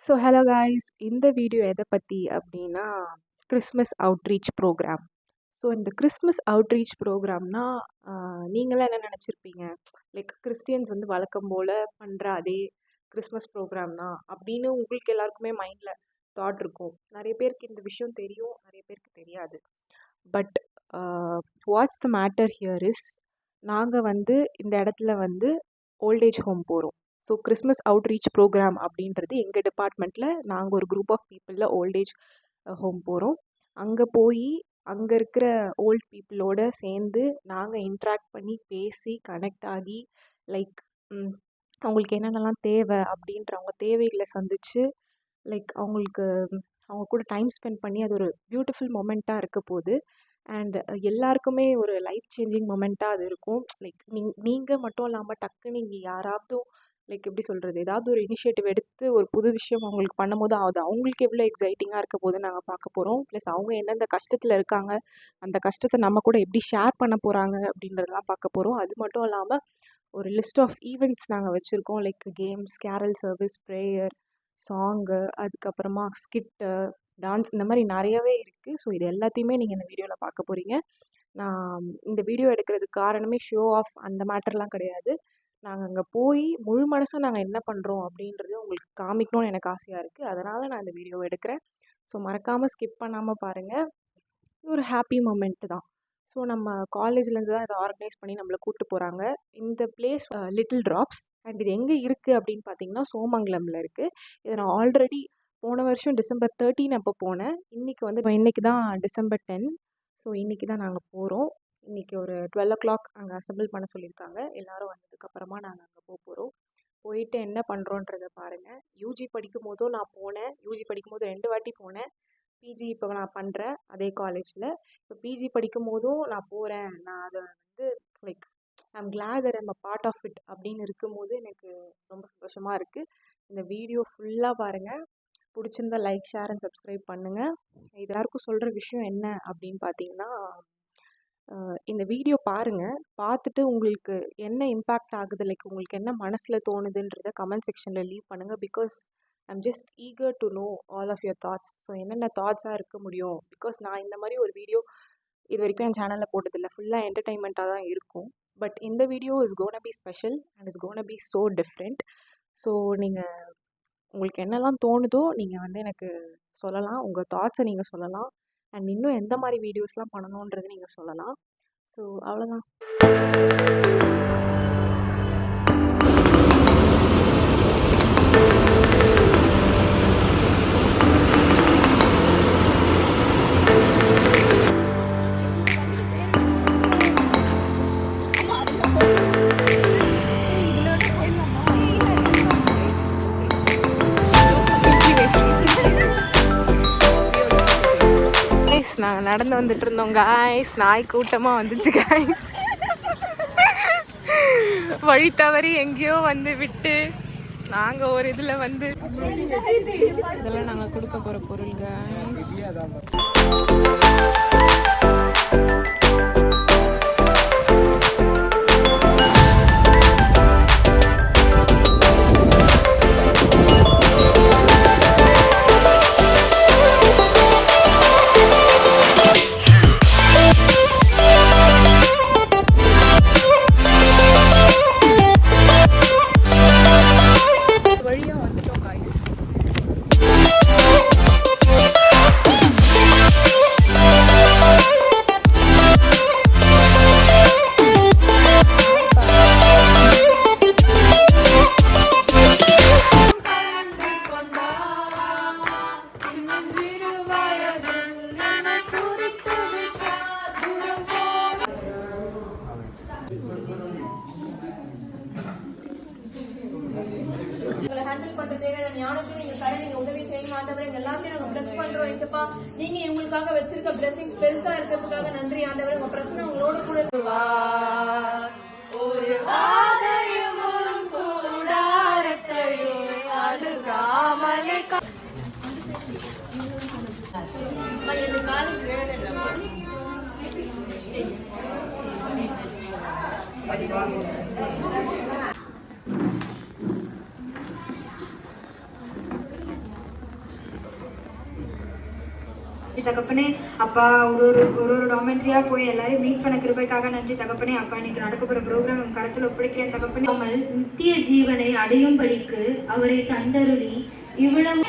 So hello guys, இந்த video எதை பற்றி அப்படின்னா கிறிஸ்மஸ் அவுட்ரீச் ப்ரோக்ராம். ஸோ இந்த கிறிஸ்மஸ் அவுட்ரீச் ப்ரோக்ராம்னா நீங்களாம் என்ன நினச்சிருப்பீங்க? லைக் கிறிஸ்டியன்ஸ் வந்து வழக்கம் போல் பண்ணுற அதே கிறிஸ்மஸ் ப்ரோக்ராம் தான் அப்படின்னு உங்களுக்கு எல்லாருக்குமே மைண்டில் தாட் இருக்கும். நிறைய பேருக்கு இந்த விஷயம் தெரியும், நிறைய பேருக்கு தெரியாது. But what's the matter here is, நாங்கள் வந்து இந்த இடத்துல வந்து ஓல்டேஜ் ஹோம் போகிறோம். ஸோ கிறிஸ்மஸ் அவுட்ரீச் ப்ரோக்ராம் அப்படின்றது எங்கள் டிபார்ட்மெண்ட்டில் நாங்கள் ஒரு குரூப் ஆஃப் பீப்புளில் ஓல்டேஜ் ஹோம் போகிறோம். அங்கே போய் அங்கே இருக்கிற ஓல்ட் பீப்புளோட சேர்ந்து நாங்கள் இன்ட்ராக்ட் பண்ணி பேசி கனெக்ட் ஆகி லைக் அவங்களுக்கு என்னென்னலாம் தேவை அப்படின்ற அவங்க தேவைகளை சந்தித்து லைக் அவங்களுக்கு அவங்க கூட டைம் ஸ்பெண்ட் பண்ணி அது ஒரு பியூட்டிஃபுல் மொமெண்ட்டாக இருக்க போகுது. அண்ட் எல்லாருக்குமே ஒரு லைஃப் சேஞ்சிங் மொமெண்ட்டாக அது இருக்கும். லைக் நீங்கள் மட்டும் இல்லாமல் டக்கு நீங்கள் யாராவது லைக் எப்படி சொல்கிறது, ஏதாவது ஒரு இனிஷியேட்டிவ் எடுத்து ஒரு புது விஷயம் அவங்களுக்கு பண்ணும்போது அது அவங்களுக்கு எவ்வளோ எக்ஸைட்டிங்காக இருக்க போது நாங்கள் பார்க்க போகிறோம். ப்ளஸ் அவங்க எந்தெந்த கஷ்டத்தில் இருக்காங்க, அந்த கஷ்டத்தை நம்ம கூட எப்படி ஷேர் பண்ண போகிறாங்க அப்படின்றதெல்லாம் பார்க்க போகிறோம். அது மட்டும் இல்லாமல் ஒரு லிஸ்ட் ஆஃப் ஈவெண்ட்ஸ் நாங்கள் வச்சுருக்கோம். Like games, carol service, prayer, song, அதுக்கப்புறமா ஸ்கிட்டு, டான்ஸ், இந்த மாதிரி நிறையவே இருக்குது. ஸோ இது எல்லாத்தையுமே நீங்கள் இந்த வீடியோவில் பார்க்க போகிறீங்க. நான் இந்த வீடியோ எடுக்கிறதுக்கு காரணமே ஷோ ஆஃப் அந்த மேட்டர்லாம் கிடையாது. நாங்கள் அங்கே போய் முழு மனசாக நாங்கள் என்ன பண்ணுறோம் அப்படின்றது உங்களுக்கு காமிக்கணும்னு எனக்கு ஆசையாக இருக்குது. அதனால் நான் இந்த வீடியோவை எடுக்கிறேன். ஸோ மறக்காமல் ஸ்கிப் பண்ணாமல் பாருங்கள். இது ஒரு ஹாப்பி மொமெண்ட்டு தான். ஸோ நம்ம காலேஜ்லேருந்து தான் இதை ஆர்கனைஸ் பண்ணி நம்மளை கூப்பிட்டு போகிறாங்க. இந்த பிளேஸ் லிட்டில் ட்ராப்ஸ். அண்ட் இது எங்கே இருக்குது அப்படின்னு பார்த்தீங்கன்னா சோமங்கலமில் இருக்குது. இதை நான் ஆல்ரெடி போன வருஷம் December 13 அப்போ போனேன். இன்றைக்கி தான் December 10. ஸோ இன்றைக்கி தான் நாங்கள் போகிறோம். இன்றைக்கி ஒரு 12 o'clock அங்கே அசம்பிள் பண்ண சொல்லியிருக்காங்க. எல்லோரும் வந்ததுக்கப்புறமா நாங்கள் அங்கே போகிறோம். போயிட்டு என்ன பண்ணுறோன்றதை பாருங்கள். யூஜி படிக்கும் போதும் நான் போனேன். யூஜி படிக்கும்போது 2 வாட்டி போனேன். பிஜி இப்போ நான் பண்ணுறேன் அதே காலேஜில். இப்போ பிஜி படிக்கும் போதும் நான் போகிறேன். நான் அதை வந்து like I'm glad that I'm a part of it அப்படின்னு இருக்கும்போது எனக்கு ரொம்ப சந்தோஷமாக இருக்குது. இந்த வீடியோ ஃபுல்லாக பாருங்கள். பிடிச்சிருந்தா லைக், ஷேர் அண்ட் சப்ஸ்கிரைப் பண்ணுங்கள். இது எல்லாருக்கும் சொல்கிற விஷயம் என்ன அப்படின்னு பார்த்தீங்கன்னா, இந்த வீடியோ பாருங்கள். பார்த்துட்டு உங்களுக்கு என்ன இம்பேக்ட் ஆகுது, லைக் உங்களுக்கு என்ன மனசில் தோணுதுன்றதை கமெண்ட் செக்ஷனில் லீவ் பண்ணுங்கள். Because I'm just eager to know all of your thoughts. So என்னென்ன தாட்ஸாக இருக்க முடியும். பிகாஸ் நான் இந்த மாதிரி ஒரு வீடியோ இது வரைக்கும் என் சேனலில் போட்டதில்லை. ஃபுல்லாக என்டர்டைன்மெண்ட்டாக தான் இருக்கும். பட் இந்த video is gonna be special and is gonna be so different. So நீங்கள் உங்களுக்கு என்னெல்லாம் தோணுதோ நீங்கள் வந்து எனக்கு சொல்லலாம். உங்கள் தாட்ஸை நீங்கள் சொல்லலாம். அண்ட் இன்னும் எந்த மாதிரி வீடியோஸ்லாம் பண்ணணுன்றது நீங்கள் சொல்லலாம். ஸோ அவ்வளோதான். நாங்கள் நடந்து வந்துட்டு இருந்தோம் காய்ஸ். நாய் கூட்டமாக வந்துச்சு காய்ஸ். வழி தவறி எங்கேயோ வந்து விட்டு நாங்கள் ஒரு இதில் வந்து இதெல்லாம் நாங்கள் கொடுக்க போகிற பொருள் காய்ஸ். நீங்க இவங்களுக்காக வச்சிருக்க blessings பெருசா இருக்கிறதுக்காக நன்றி ஆண்டவரே. உங்க பிரச்சனை உங்களோட கூட ஒரு ஆலயமும் கூடாரத்தையும் அழுகாமலே தகப்பனே. அப்பா ஒரு ஒரு ஒரு ஒரு டாமெண்ட்ரியா போய் எல்லாரையும் மீட் பண்ண கிருபைக்காக நன்றி தகப்பனே. அப்பா இன்னைக்கு நடக்க போற ப்ரோக்ராம் உங்க கருத்துல ஒப்படைக்கிறேன் தகப்பனே. நித்திய ஜீவனை அடையும்படிக்கு அவரை தந்தருளி இவ்விடம்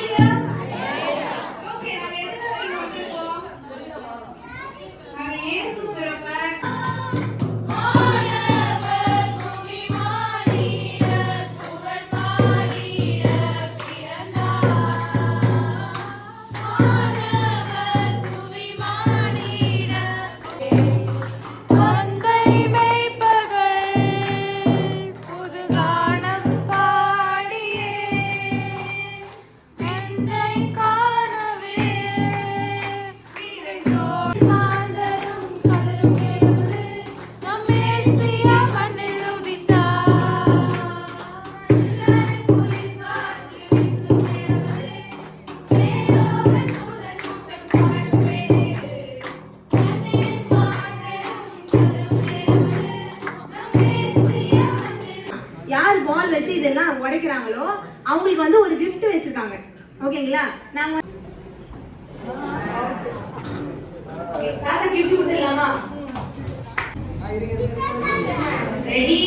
யார் பால் வச்சு இதெல்லாம் உடைக்கிறாங்களோ அவங்களுக்கு வந்து ஒரு gift வச்சிருக்காங்க. ஓகேங்களா? நாங்க gift கொடுத்துடலாமா? ரெடி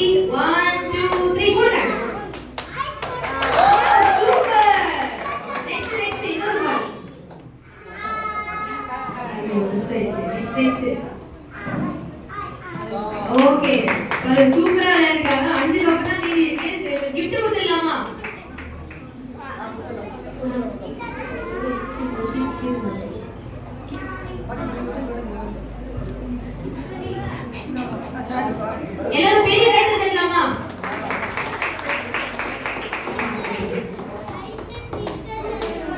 1 2 3 கொடுங்க. சூப்பர். நெக்ஸ்ட் இன்னொரு பால். Next okay. சூப்பரா விளையாடுறாங்க. 5 கப் தான் மீதி இருக்கு. சரி gift கொடுத்துடலாமா? எல்லாரும் பெரிய கை தட்டலாமா?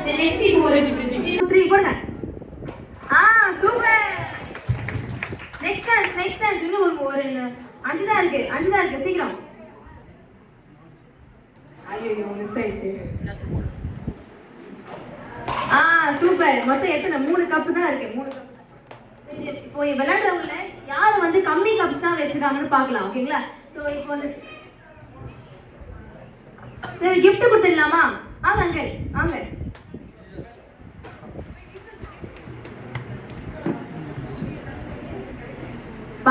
சரி நெக்ஸ்ட் ஒரு 2 3 போடுங்க. சூப்பர். நெக்ஸ்ட் டான்ஸ் இன்னும் ஒரு 5 தான் இருக்கு சீக்கிரம். ஐயோ மிஸ் ஆயிடுச்சு. சூப்பர். மொத்தம் எத்தனை 3 கப் தான் இருக்கு. 3 கப். இப்போ விளையாடுறவங்கள யார் வந்து கம்மி கப்ஸ் தான் வச்சிருக்காங்கன்னு பார்க்கலாம். ஓகேங்களா? சோ இப்போ வந்து சரி gift கொடுத்துடலாமா? வாங்க அங்கிள் வாங்க.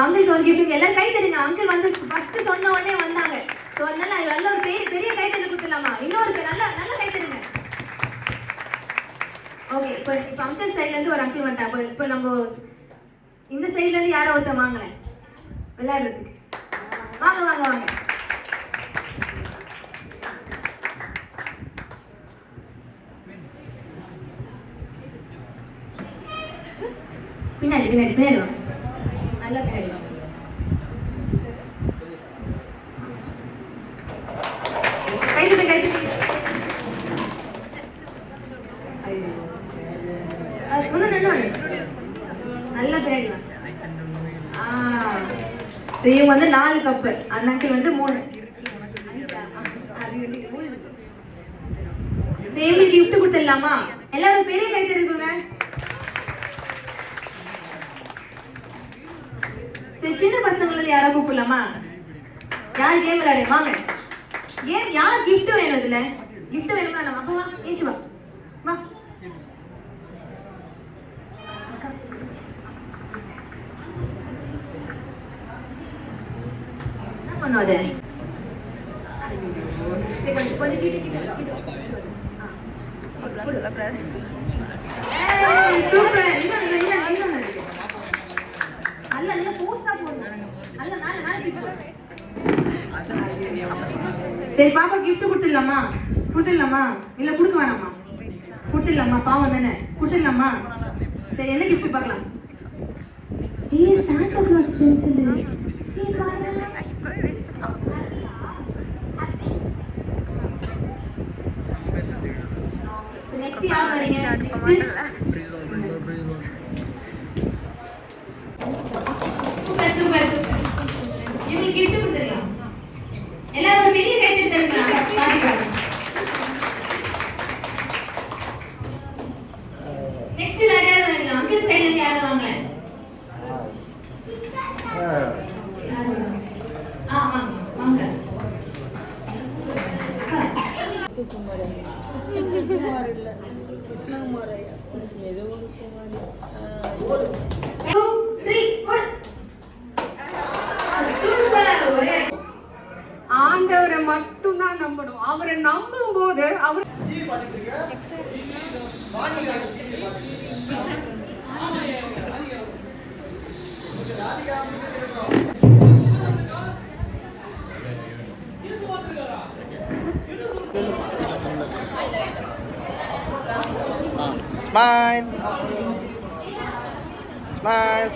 அங்கிள் ஒரு gift எல்லாம் கை தட்டுங்க. அங்கிள் வந்து ஃபர்ஸ்ட் சொன்ன உடனே வந்தாங்க. சோ அதனால நல்ல ஒரு பெரிய கை தட்டு கொடுத்துடலாமா? இன்னொரு நல்ல கை தட்டுங்க. ஓகே. இப்போ அங்கிள் சைடுல இருந்து ஒரு அங்கிள் வந்தாங்க. இப்போ நம்ம இந்த சைடுல இருந்து யாரோ ஒருத்தர் வாங்கல விளையாடுறதுக்கு. வாங்க. பின்னாடி வாங்க. நல்லா பின்னாடி வாங்க. கை தட்டு. நல்லா பின்னாடி வாங்க. சரி இவங்க வந்து 4 கப்பு. அந்த அங்கிள் வந்து 3. சேம் gift கொடுத்துடலாமா? எல்லாரும் பெரிய கை தட்டுங்க. சரி சின்ன பசங்கள்ல இருந்து யாரா கூப்பிடலாமா? யார் கேம் விளையாடு? வாங்க. யார் gift வேணும்? இதுல gift வேணுமா? நம்ம அப்பா வா ஏஞ்சி வா. என்ன பண்ணுவாது? சூப்பர். நல்ல போஸ்டா போடணும். நல்ல நாலு பீஸ் போடு. சரி பாப்பா gift கொடுத்துடலாமா? இல்ல கொடுக்க வேணாமா? கொடுத்துடலாமா? பாவம் தானே. கொடுத்துடலாமா? சரி என்ன gift பார்க்கலாம்? Santa Claus pencil. நெக்ஸ்ட் யார் வரீங்க? சூப்பர். இவங்களுக்கு gift கொடுத்துடலாம். எல்லாரும் வெளிய கை தட்டுங்க. நெக்ஸ்ட் யார் வரீங்க? அங்கிள் சைடுல இருந்து யார் வாங்க? வாங்க. ஆண்டவரை மட்டும் தான் நம்பணும். அவரை நம்பும் போது அவர் Smile. Smile.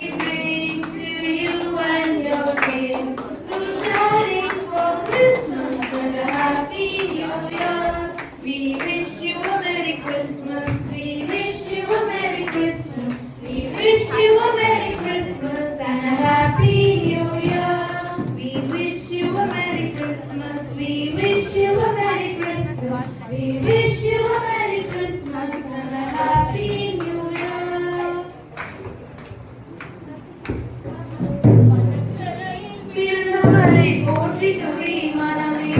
We wish you a Merry Christmas. We wish you a Merry Christmas. We wish you a Merry Christmas and a Happy New Year. We wish you a Merry Christmas. We wish you a Merry Christmas. We wish you a Merry Christmas and a Happy New Year. பிறந்தவரை போற்றி துதி மனமே,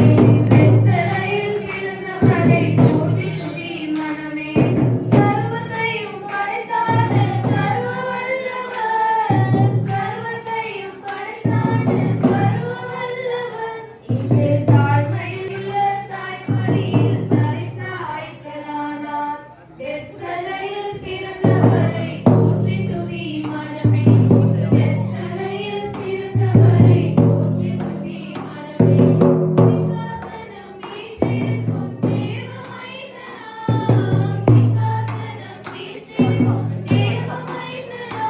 வெத்தலையில் பிறந்தவரை போற்றி துதி மனமே. சர்வத்தையும் படைத்தான சர்வ வல்லவர், சர்வத்தையும் படைத்தான சர்வ வல்லவர். இங்கே தாழ்மையுள்ள தாய்மடியில் தலை சாய்க்கலானார். வெத்தலையில் பிறந்தவரை போற்றி துதி மனமே, வெத்தலையில் பிறந்தவரை போற்றி துதி மனமே. சிங்காசனம் வீற்றிருக்கும் தேவ மைந்தனா, சிங்காசனம் வீற்றிருக்கும் தேவ மைந்தனா.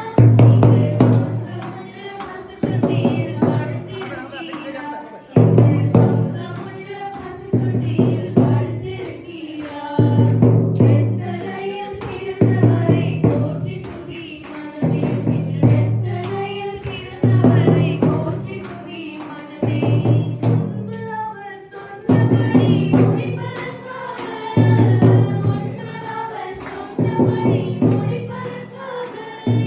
இங்கு சொந்தமுள்ள பசுக்குட்டியில் படுத்திருக்கிறார். இங்கு சொந்தமுள்ள பசுக்குட்டியில் படுத்திருக்கிறார். வெத்தலையில் பிறந்தவரை போற்றி துதி மனமே, வெத்தலையில் பிறந்தவரை போற்றி துதி மனமே. முன்பு அவர் சொன்னபடி முடிப்பதற்காக, முன்பு அவர் சொன்னபடி முடிப்பதற்காக,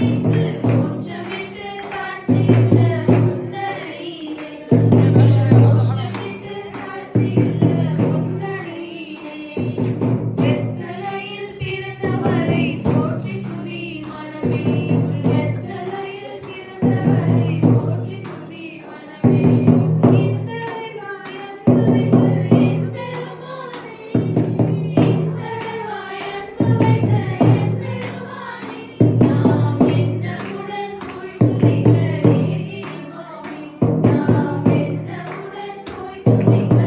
இங்கு மோட்சமிட்டு காட்சியுள்ள முன்னணியிலே, மோட்சமிட்டு காட்சியுள்ள முன்னணியிலே. வெத்தலையில் பிறந்தவரை போற்றி துதி மனமே, வெத்தலையில் பிறந்தவரை போற்றி துதி மனமே. இத்தனைவாய் அன்பு வைத்த என் பெருமானே, இத்தனைவாய் அன்பு வைத்த என் பெருமானே. நாம் என்னமுடன் போய் துதிக்க ஏகிடுவோமே, நாம் என்னமுடன் போய் துதிக்க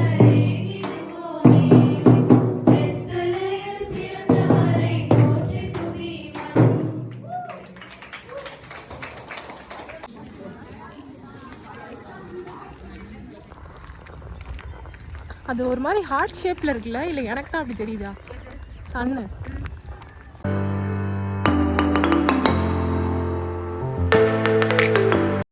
ஏகிடுவோமே. வெத்தலையில் பிறந்தவரை போற்றி துதி மனமே. அது ஒரு மாதிரி ஹார்ட் ஷேப்பில் இருக்குல்ல, இல்லை எனக்கு தான் அப்படி தெரியுதா? சன்னு